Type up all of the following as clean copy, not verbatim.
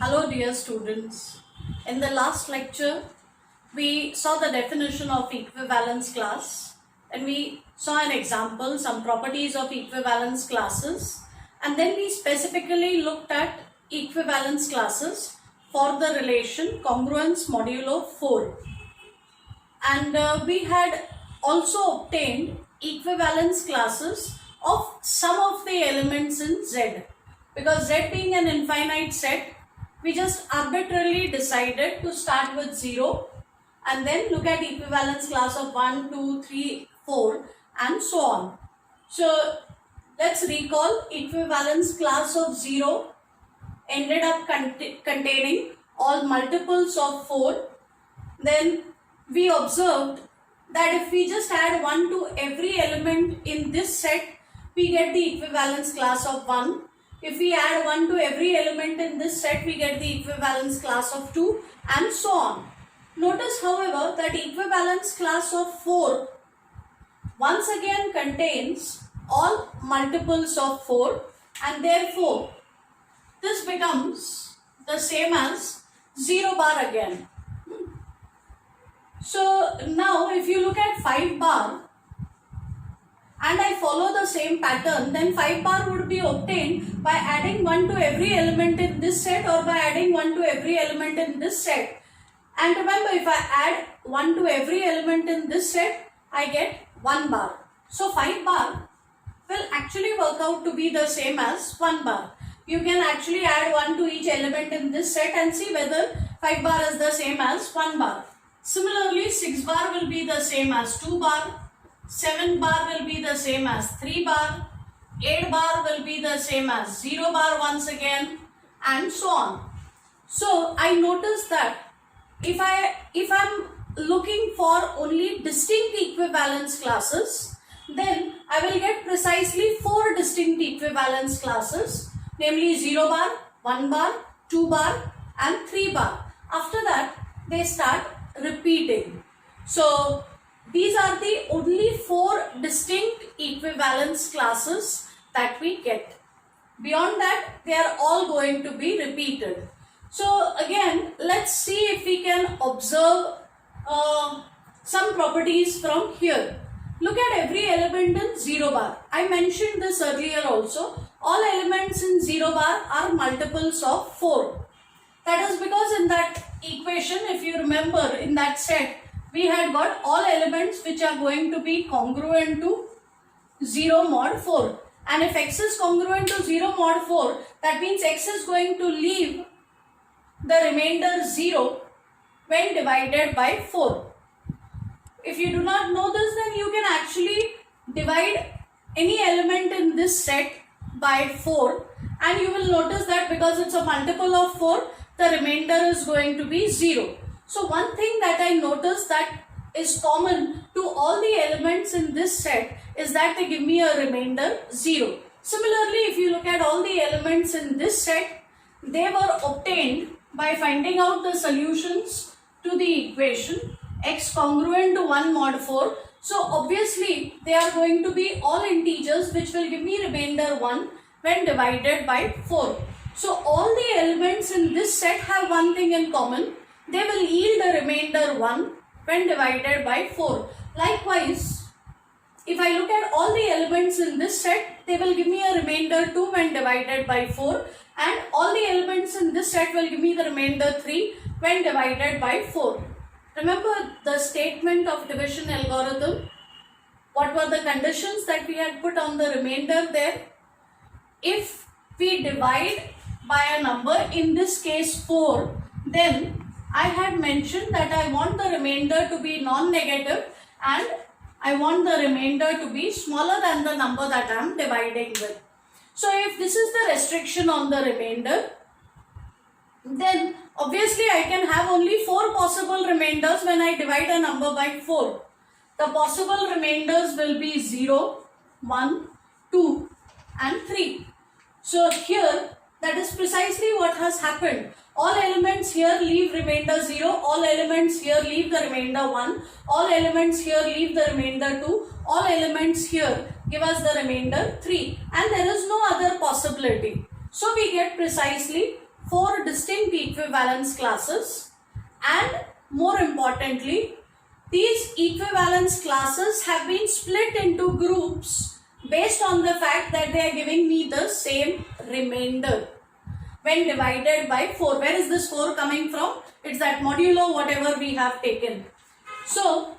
Hello dear students. In the last lecture, we saw the definition of equivalence class and we saw an example, some properties of equivalence classes, and then we specifically looked at equivalence classes for the relation congruence modulo 4. And we had also obtained equivalence classes of some of the elements in Z. Because Z being an infinite set, we just arbitrarily decided to start with 0 and then look at equivalence class of 1, 2, 3, 4 and so on. So let's recall equivalence class of 0 ended up containing all multiples of 4. Then we observed that if we just add 1 to every element in this set, we get the equivalence class of 1. If we add 1 to every element in this set, we get the equivalence class of 2 and so on. Notice, however, that equivalence class of 4 once again contains all multiples of 4 and therefore this becomes the same as 0 bar again. So now if you look at 5 bar and I follow the same pattern, then 5 bar would be obtained by adding 1 to every element in this set or by adding 1 to every element in this set. And remember, if I add 1 to every element in this set, I get 1 bar. So 5 bar will actually work out to be the same as 1 bar. You can actually add 1 to each element in this set and see whether 5 bar is the same as 1 bar. Similarly, 6 bar will be the same as 2 bar. 7 bar will be the same as 3 bar, 8 bar will be the same as 0 bar once again and so on. So I notice that if I'm looking for only distinct equivalence classes, then I will get precisely 4 distinct equivalence classes, namely 0 bar, 1 bar, 2 bar and 3 bar. After that they start repeating. So these are the only 4 distinct equivalence classes that we get. Beyond that, they are all going to be repeated. So again, let's see if we can observe some properties from here. Look at every element in 0 bar. I mentioned this earlier also. All elements in 0 bar are multiples of 4. That is because in that equation, if you remember, in that set, we had got all elements which are going to be congruent to 0 mod 4. And if x is congruent to 0 mod 4, that means x is going to leave the remainder 0 when divided by 4. If you do not know this, then you can actually divide any element in this set by 4 and you will notice that because it's a multiple of 4, the remainder is going to be 0. So one thing that I noticed that is common to all the elements in this set is that they give me a remainder 0. Similarly, if you look at all the elements in this set, they were obtained by finding out the solutions to the equation x congruent to 1 mod 4. So obviously they are going to be all integers which will give me remainder 1 when divided by 4. So all the elements in this set have one thing in common. They will yield a remainder 1 when divided by 4. Likewise, if I look at all the elements in this set, they will give me a remainder 2 when divided by 4 and all the elements in this set will give me the remainder 3 when divided by 4. Remember the statement of division algorithm? What were the conditions that we had put on the remainder there? If we divide by a number, in this case 4, then I had mentioned that I want the remainder to be non-negative and I want the remainder to be smaller than the number that I am dividing with. So if this is the restriction on the remainder, then obviously I can have only 4 possible remainders when I divide a number by 4. The possible remainders will be 0, 1, 2 and 3. So here that is precisely what has happened. All elements here leave remainder 0, all elements here leave the remainder 1, all elements here leave the remainder 2, all elements here give us the remainder 3 and there is no other possibility. So we get precisely 4 distinct equivalence classes, and more importantly, these equivalence classes have been split into groups based on the fact that they are giving me the same remainder when divided by 4. Where is this 4 coming from? It's that modulo whatever we have taken. So,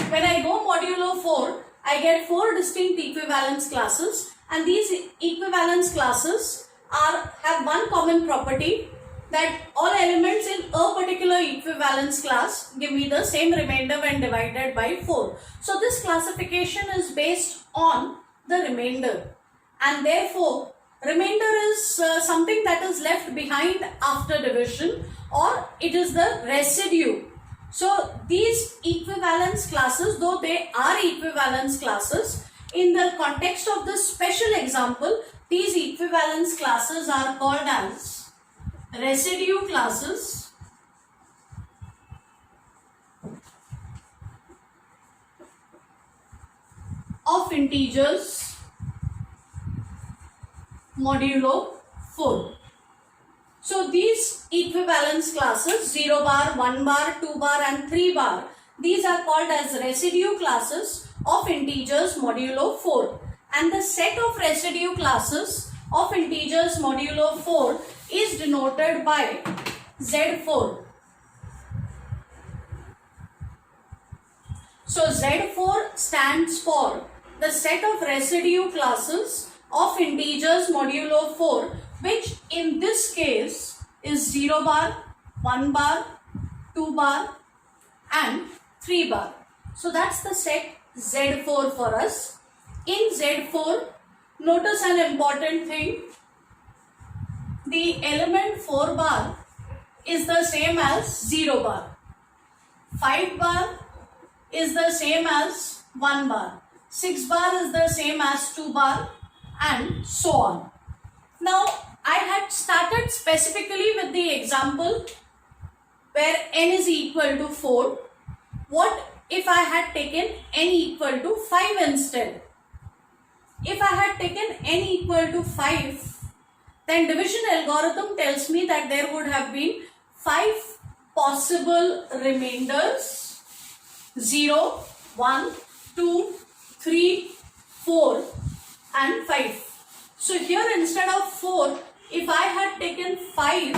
when I go modulo 4, I get 4 distinct equivalence classes, and these equivalence classes have one common property, that all elements in a particular equivalence class give me the same remainder when divided by 4. So this classification is based on the remainder, and therefore remainder is something that is left behind after division, or it is the residue. So these equivalence classes, though they are equivalence classes, in the context of this special example, these equivalence classes are called as residue classes of integers modulo 4. So these equivalence classes 0 bar, 1 bar, 2 bar and 3 bar, these are called as residue classes of integers modulo 4, and the set of residue classes of integers modulo 4 is denoted by Z4. So Z4 stands for the set of residue classes of integers modulo 4, which in this case is 0 bar, 1 bar, 2 bar and 3 bar. So that's the set Z4 for us. In Z4, notice an important thing. The element 4 bar is the same as 0 bar. 5 bar is the same as 1 bar. 6 bar is the same as 2 bar and so on. Now, I had started specifically with the example where n is equal to 4. What if I had taken n equal to 5 instead? If I had taken n equal to 5, then division algorithm tells me that there would have been 5 possible remainders: 0, 1, 2, 3, 4 and 5. So here instead of 4, if I had taken 5,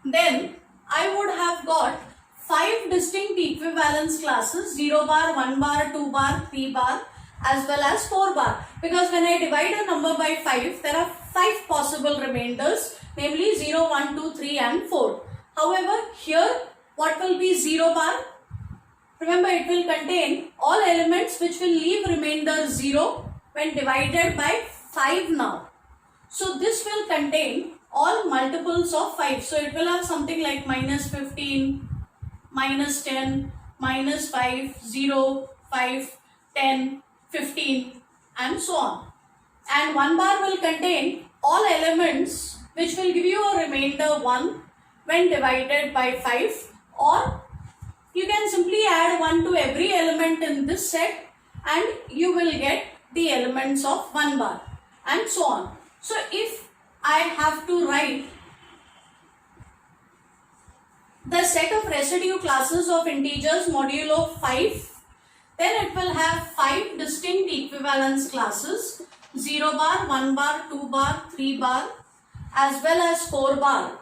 then I would have got 5 distinct equivalence classes: 0 bar, 1 bar, 2 bar, 3 bar as well as 4 bar. Because when I divide a number by 5, there are 5 possible remainders, namely 0, 1, 2, 3 and 4. However, here what will be 0 bar? Remember, it will contain all elements which will leave remainder 0 when divided by 5 now. So this will contain all multiples of 5. So it will have something like minus 15, minus 10, minus 5, 0, 5, 10, 15 and so on. And 1 bar will contain all elements which will give you a remainder 1 when divided by 5, or you can simply add 1 to every element in this set and you will get the elements of 1 bar and so on. So if I have to write the set of residue classes of integers modulo 5, then it will have 5 distinct equivalence classes: 0 bar, 1 bar, 2 bar, 3 bar as well as 4 bar.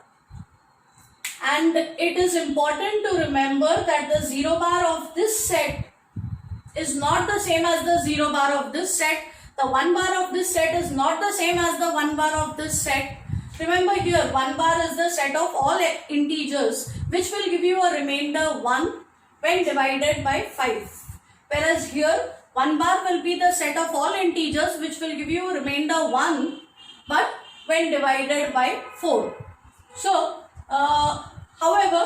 And it is important to remember that the 0 bar of this set is not the same as the 0 bar of this set. The 1 bar of this set is not the same as the 1 bar of this set. Remember, here 1 bar is the set of all integers which will give you a remainder 1 when divided by 5. Whereas here 1 bar will be the set of all integers which will give you a remainder 1 but when divided by 4. So, however,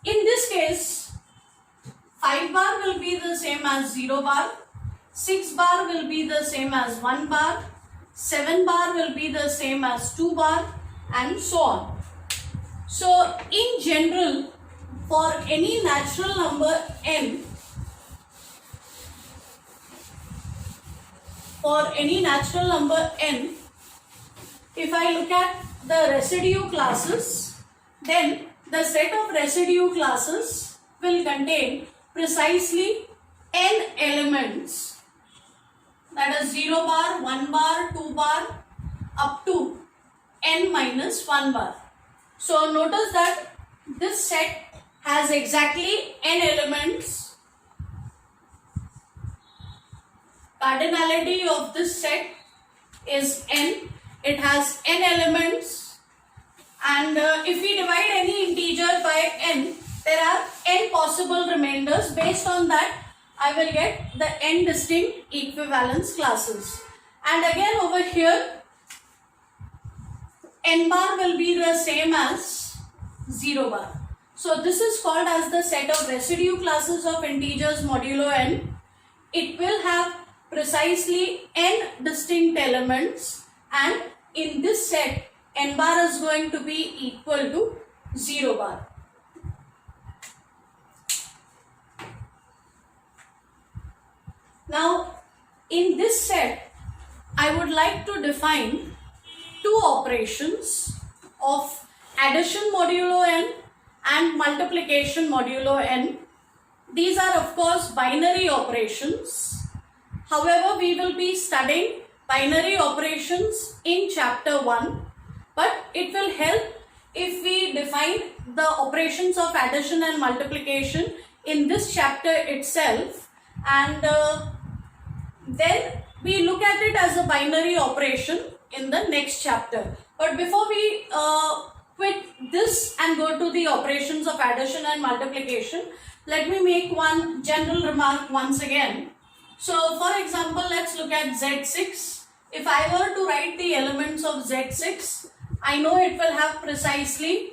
in this case 5 bar will be the same as 0 bar, 6 bar will be the same as 1 bar, 7 bar will be the same as 2 bar and so on. So in general, for any natural number n, for any natural number n, if I look at the residue classes, then the set of residue classes will contain precisely n elements, that is 0 bar, 1 bar, 2 bar up to n minus 1 bar. So notice that this set has exactly n elements. Cardinality of this set is n. It has n elements, and if we divide any integer by n, there are n possible remainders. Based on that, I will get the n distinct equivalence classes. And again over here, n bar will be the same as 0 bar. So this is called as the set of residue classes of integers modulo n. It will have precisely n distinct elements, and in this set n bar is going to be equal to 0 bar. Now in this set I would like to define two operations of addition modulo n and multiplication modulo n. These are of course binary operations. However, we will be studying binary operations in chapter 1, but it will help if we define the operations of addition and multiplication in this chapter itself, and then we look at it as a binary operation in the next chapter. But before we quit this and go to the operations of addition and multiplication, let me make one general remark once again. So for example, let's look at Z6. If I were to write the elements of Z6, I know it will have precisely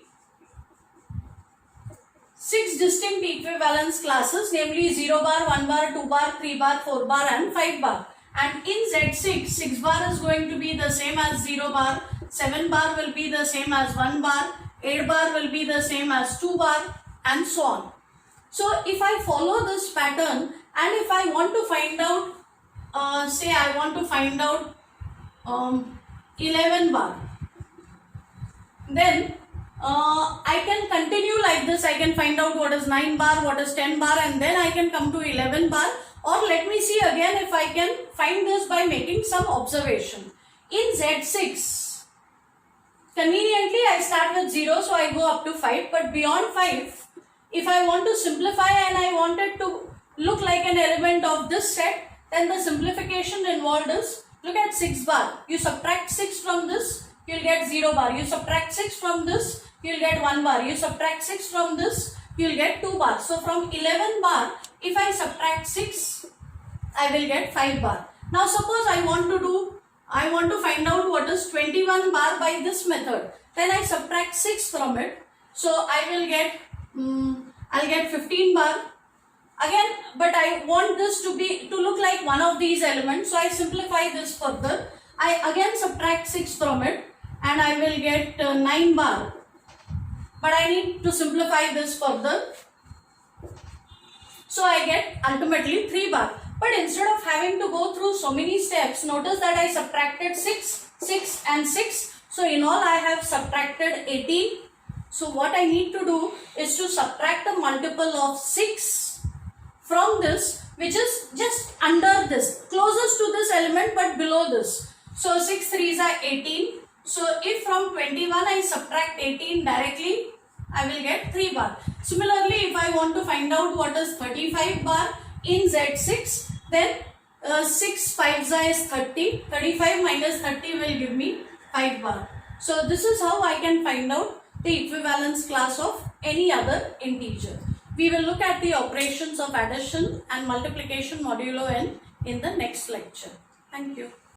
6 distinct equivalence classes, namely 0 bar, 1 bar, 2 bar, 3 bar, 4 bar and 5 bar. And in Z6, 6 bar is going to be the same as 0 bar, 7 bar will be the same as 1 bar, 8 bar will be the same as 2 bar and so on. So if I follow this pattern, and if I want to find out, say I want to find out 11 bar, then I can continue like this. I can find out what is 9 bar, what is 10 bar, and then I can come to 11 bar. Or let me see again if I can find this by making some observation. In Z6, conveniently I start with 0, so I go up to 5, but beyond 5, if I want to simplify and I want it to look like an element of this set, then the simplification involved is, look at 6 bar, you subtract 6 from this, you will get 0 bar, you subtract 6 from this, you will get 1 bar, you subtract 6 from this, you will get 2 bar. So from 11 bar, if I subtract 6, I will get 5 bar. Now suppose I want to find out what is 21 bar by this method, then I subtract 6 from it, so I will get I'll get 15 bar. Again, but I want this to look like one of these elements, so I simplify this further. I again subtract 6 from it and I will get 9 bar. But I need to simplify this further, so I get ultimately 3 bar. But instead of having to go through so many steps, notice that I subtracted 6, 6 and 6. So in all I have subtracted 18. So what I need to do is to subtract a multiple of 6 from this, which is just under this, closest to this element but below this. So 6 3s are 18. So if from 21 I subtract 18 directly, I will get 3 bar. Similarly, if I want to find out what is 35 bar in Z6, then 6 5s is 30. 35 minus 30 will give me 5 bar. So this is how I can find out the equivalence class of any other integer. We will look at the operations of addition and multiplication modulo n in the next lecture. Thank you.